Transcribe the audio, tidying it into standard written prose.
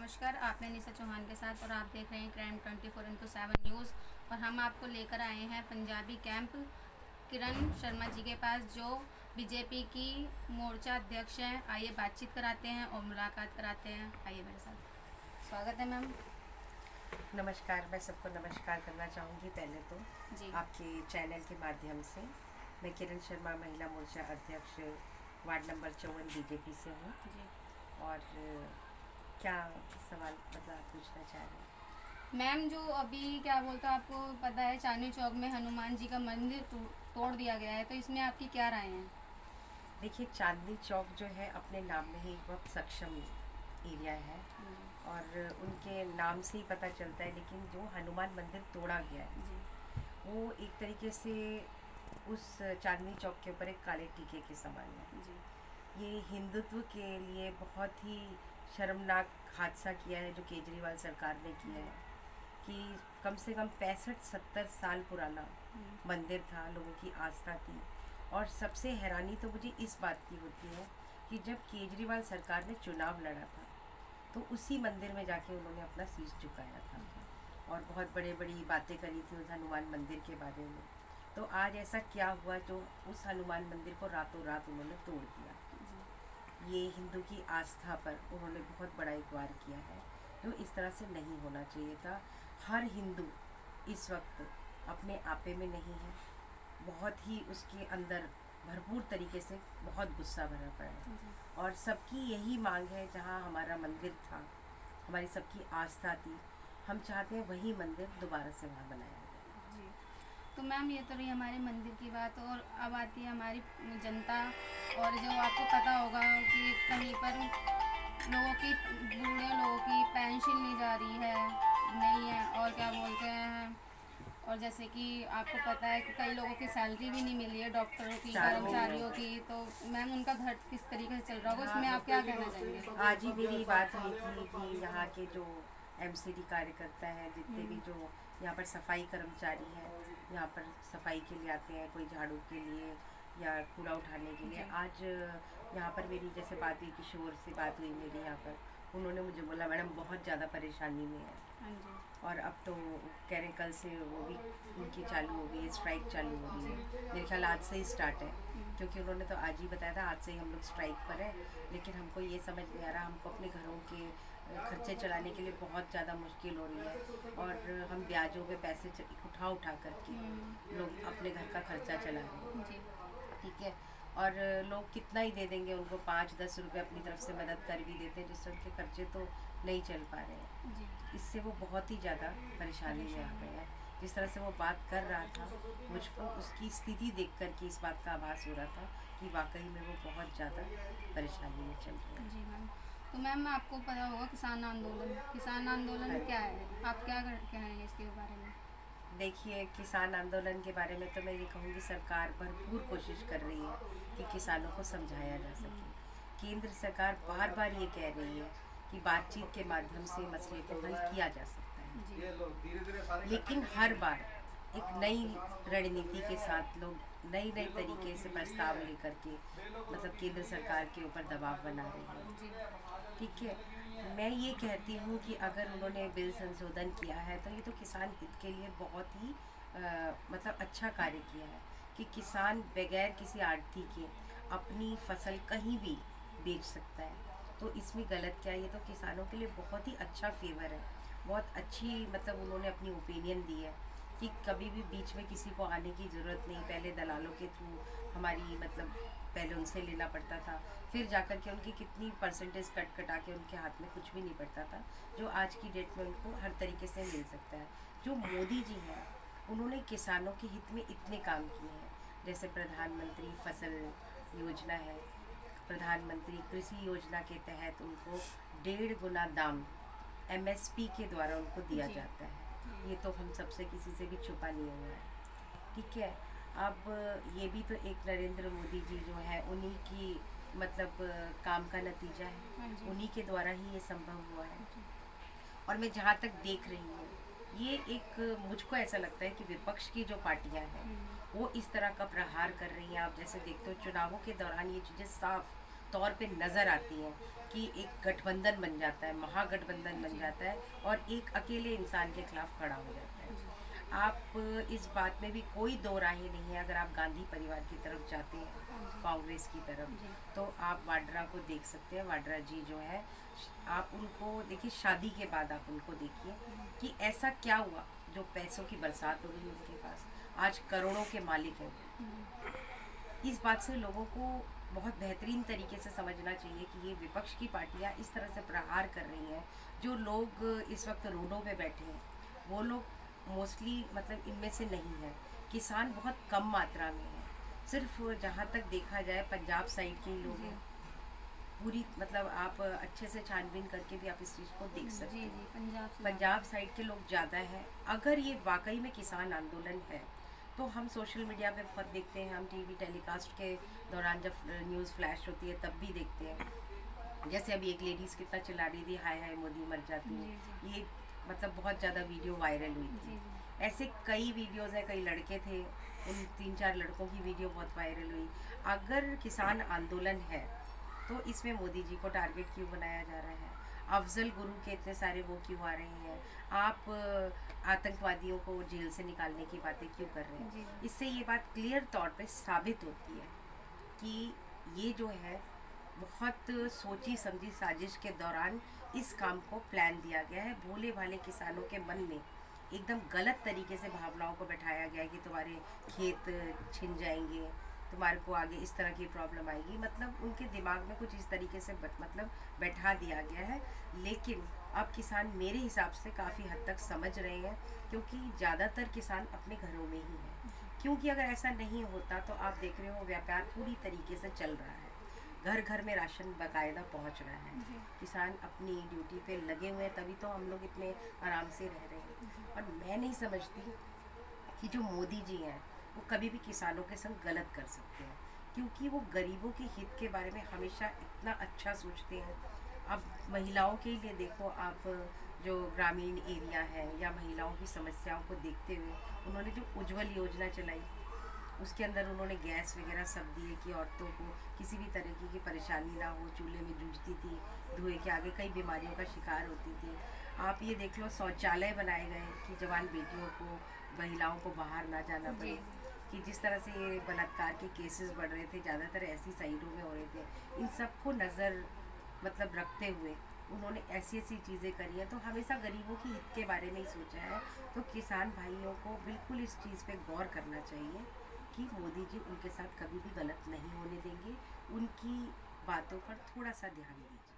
नमस्कार, आपने निशा चौहान के साथ और आप देख रहे हैं क्राइम 24x7 न्यूज़। और हम आपको लेकर आए हैं पंजाबी कैंप किरण शर्मा जी के पास, जो बीजेपी की मोर्चा अध्यक्ष हैं। आइए बातचीत कराते हैं और मुलाकात कराते हैं। आइए मेरे साथ। स्वागत है मैम। नमस्कार। मैं सबको नमस्कार करना चाहूँगी। पहले तो जी आपके चैनल के माध्यम से मैं किरण शर्मा महिला मोर्चा अध्यक्ष वार्ड नंबर 54 बीजेपी से हूँ। जी और क्या सवाल आप पूछना चाह रहे हैं? मैम, जो अभी क्या बोलते हैं, आपको पता है चांदनी चौक में हनुमान जी का मंदिर तोड़ दिया गया है, तो इसमें आपकी क्या राय है? देखिए, चांदनी चौक जो है अपने नाम में ही एक बहुत सक्षम एरिया है और उनके नाम से ही पता चलता है। लेकिन जो हनुमान मंदिर तोड़ा गया है जी वो एक तरीके से उस चांदनी चौक के ऊपर एक काले टीके के समान है। जी ये हिंदुत्व के लिए बहुत ही शर्मनाक हादसा किया है जो केजरीवाल सरकार ने किया है कि कम से कम 65-70 साल पुराना मंदिर था, लोगों की आस्था थी। और सबसे हैरानी तो मुझे इस बात की होती है कि जब केजरीवाल सरकार ने चुनाव लड़ा था तो उसी मंदिर में जाके उन्होंने अपना शीश झुकाया था और बहुत बड़ी बातें करी थी उस हनुमान मंदिर के बारे में। तो आज ऐसा क्या हुआ जो उस हनुमान मंदिर को रातों रात उन्होंने तोड़ दिया? ये हिंदू की आस्था पर उन्होंने बहुत बड़ा एक वार किया है जो इस तरह से नहीं होना चाहिए था। हर हिंदू इस वक्त अपने आपे में नहीं है, बहुत ही उसके अंदर भरपूर तरीके से बहुत गुस्सा भरा पड़ा है और सबकी यही मांग है, जहाँ हमारा मंदिर था, हमारी सबकी आस्था थी, हम चाहते हैं वही मंदिर दोबारा से वहाँ बनाया जाए। जी। तो मैम, ये तो रही हमारे मंदिर की बात, और अब आती है हमारी जनता। और जो आपको पता होगा कि कहीं पर लोगों की, बूढ़े लोगों की पेंशन नहीं जा रही है, नहीं है, और क्या बोलते हैं, और जैसे कि आपको पता है कि कई लोगों की सैलरी भी नहीं मिली है, डॉक्टरों की, कर्मचारियों की। तो मैम, उनका घर किस तरीके से चल रहा होगा, इसमें आप क्या कहना चाहेंगे? आज ही मेरी बात हुई थी कि यहाँ के जो एमसीडी कार्यकर्ता हैं, जितने भी जो यहाँ पर सफाई कर्मचारी हैं, यहाँ पर सफाई के लिए आते हैं, कोई झाड़ू के लिए या कूड़ा उठाने के लिए। आज यहाँ पर मेरी जैसे बात हुई, किशोर से बात हुई मेरी यहाँ पर, उन्होंने मुझे बोला मैडम बहुत ज़्यादा परेशानी में है। हाँ जी। और अब तो कह रहे कल से वो भी उनकी चालू हो गई है, स्ट्राइक चालू हो रही है। मेरे ख्याल आज से ही स्टार्ट है, क्योंकि उन्होंने तो आज ही बताया था आज से ही हम लोग स्ट्राइक पर हैं। लेकिन हमको ये समझ नहीं आ रहा, हमको अपने घरों के खर्चे चलाने के लिए बहुत ज़्यादा मुश्किल हो रही है और हम ब्याजों पे पैसे उठा करके लोग अपने घर का खर्चा चला रहे हैं। जी ठीक है। और लोग कितना ही दे देंगे उनको, 5-10 रुपये अपनी तरफ से मदद कर भी देते हैं, जिससे उनके खर्चे तो नहीं चल पा रहे हैं। जी इससे वो बहुत ही ज़्यादा परेशानी में आ गए हैं। जिस तरह से वो बात कर रहा था, मुझको उसकी स्थिति देख कर के इस बात का आभास हो रहा था कि वाकई में वो बहुत ज़्यादा परेशानी में चल रहे हैं। जी मैम। तो मैम, आपको पता होगा किसान आंदोलन क्या है, आप क्या कहेंगे इसके बारे में? देखिए, किसान आंदोलन के बारे में तो मैं ये कहूँगी सरकार भरपूर कोशिश कर रही है कि किसानों को समझाया जा सके। केंद्र सरकार बार बार ये कह रही है कि बातचीत के माध्यम से मसले को हल किया जा सकता है, जी लेकिन हर बार एक नई रणनीति के साथ लोग नए तरीके से प्रस्ताव लेकर के केंद्र सरकार के ऊपर दबाव बना रही है। जी ठीक है। मैं ये कहती हूँ कि अगर उन्होंने बिल संशोधन किया है तो ये तो किसान हित के लिए बहुत ही अच्छा कार्य किया है कि किसान बगैर किसी आढ़ती के अपनी फसल कहीं भी बेच सकता है। तो इसमें गलत क्या है? ये तो किसानों के लिए बहुत ही अच्छा फेवर है, बहुत अच्छी उन्होंने अपनी ओपिनियन दी है कि कभी भी बीच में किसी को आने की ज़रूरत नहीं। पहले दलालों के थ्रू हमारी पहले उनसे लेना पड़ता था, फिर जाकर के उनकी कितनी परसेंटेज कटा के उनके हाथ में कुछ भी नहीं पड़ता था, जो आज की डेट में उनको हर तरीके से मिल सकता है। जो मोदी जी हैं उन्होंने किसानों के हित में इतने काम किए हैं, जैसे प्रधानमंत्री फसल योजना है, प्रधानमंत्री कृषि योजना के तहत उनको 1.5 गुना दाम एमएसपी के द्वारा उनको दिया जाता है। ये तो हम सबसे किसी से भी छुपा नहीं हुआ है। ठीक है। अब ये भी तो एक नरेंद्र मोदी जी जो है उन्हीं की काम का नतीजा है, उन्हीं के द्वारा ही ये संभव हुआ है। और मैं जहाँ तक देख रही हूँ, ये एक मुझको ऐसा लगता है कि विपक्ष की जो पार्टियां हैं वो इस तरह का प्रहार कर रही हैं। आप जैसे देखते हो चुनावों के दौरान ये चीज़ें साफ तौर पे नज़र आती हैं कि एक गठबंधन बन जाता है, महागठबंधन बन जाता है और एक अकेले इंसान के खिलाफ खड़ा हो जाता है। आप इस बात में भी कोई दो राहें नहीं है, अगर आप गांधी परिवार की तरफ जाते हैं, कांग्रेस की तरफ, तो आप वाड्रा को देख सकते हैं। वाड्रा जी जो है, आप उनको देखिए, शादी के बाद आप उनको देखिए कि ऐसा क्या हुआ जो पैसों की बरसात हो गई उनके पास, आज करोड़ों के मालिक हैं। इस बात से लोगों को बहुत बेहतरीन तरीके से समझना चाहिए कि ये विपक्ष की पार्टियां इस तरह से प्रहार कर रही हैं। जो लोग इस वक्त रोडों पे बैठे हैं वो लोग मोस्टली मतलब इनमें से नहीं है, किसान बहुत कम मात्रा में है। सिर्फ जहाँ तक देखा जाए पंजाब साइड के ही लोग हैं, पूरी मतलब आप अच्छे से छानबीन करके भी आप इस चीज़ को देख सकते हैं। पंजाब साइड के लोग ज़्यादा हैं। अगर ये वाकई में किसान आंदोलन है तो हम सोशल मीडिया पे बहुत देखते हैं, हम टीवी टेलीकास्ट के दौरान जब न्यूज़ फ्लैश होती है तब भी देखते हैं। जैसे अभी एक लेडीज़ कितना चिल्ला रही थी, हाय हाय मोदी मर जाती है, ये मतलब बहुत ज़्यादा वीडियो वायरल हुई थी। ऐसे कई वीडियोज़ हैं, कई लड़के थे, उन 3-4 लड़कों की वीडियो बहुत वायरल हुई। अगर किसान आंदोलन है तो इसमें मोदी जी को टारगेट क्यों बनाया जा रहा है? अफजल गुरु के इतने सारे वो क्यों आ रहे हैं? आप आतंकवादियों को जेल से निकालने की बातें क्यों कर रहे हैं? इससे ये बात क्लियर तौर पे साबित होती है कि ये जो है बहुत सोची समझी साजिश के दौरान इस काम को प्लान दिया गया है। भोले भाले किसानों के मन में एकदम गलत तरीके से भावनाओं को बैठाया गया है कि तुम्हारे खेत छिन जाएंगे, तुम्हारे को आगे इस तरह की प्रॉब्लम आएगी। मतलब उनके दिमाग में कुछ इस तरीके से मतलब बैठा दिया गया है। लेकिन अब किसान मेरे हिसाब से काफ़ी हद तक समझ रहे हैं, क्योंकि ज़्यादातर किसान अपने घरों में ही हैं। क्योंकि अगर ऐसा नहीं होता तो आप देख रहे हो व्यापार पूरी तरीके से चल रहा है, घर घर में राशन बाकायदा पहुंच रहा है, किसान अपनी ड्यूटी पे लगे हुए हैं, तभी तो हम लोग इतने आराम से रह रहे हैं। और मैं नहीं समझती कि जो मोदी जी हैं वो कभी भी किसानों के संग गलत कर सकते हैं, क्योंकि वो गरीबों के हित के बारे में हमेशा इतना अच्छा सोचते हैं। अब महिलाओं के लिए देखो आप, जो ग्रामीण एरिया है या महिलाओं की समस्याओं को देखते हुए उन्होंने जो उज्जवल योजना चलाई, उसके अंदर उन्होंने गैस वगैरह सब दिए कि औरतों को किसी भी तरीके की परेशानी ना हो, चूल्हे में जूझती थी, धुएं के आगे कई बीमारियों का शिकार होती थी। आप ये देख लो, शौचालय बनाए गए कि जवान बेटियों को, महिलाओं को बाहर ना जाना पड़े। कि जिस तरह से ये बलात्कार के केसेस बढ़ रहे थे, ज़्यादातर ऐसी साइडों में हो रहे थे, इन सबको नज़र मतलब रखते हुए उन्होंने ऐसी ऐसी चीज़ें करी हैं। तो हमेशा गरीबों की हित के बारे में ही सोचा है। तो किसान भाइयों को बिल्कुल इस चीज़ पे गौर करना चाहिए कि मोदी जी उनके साथ कभी भी गलत नहीं होने देंगे, उनकी बातों पर थोड़ा सा ध्यान दीजिए।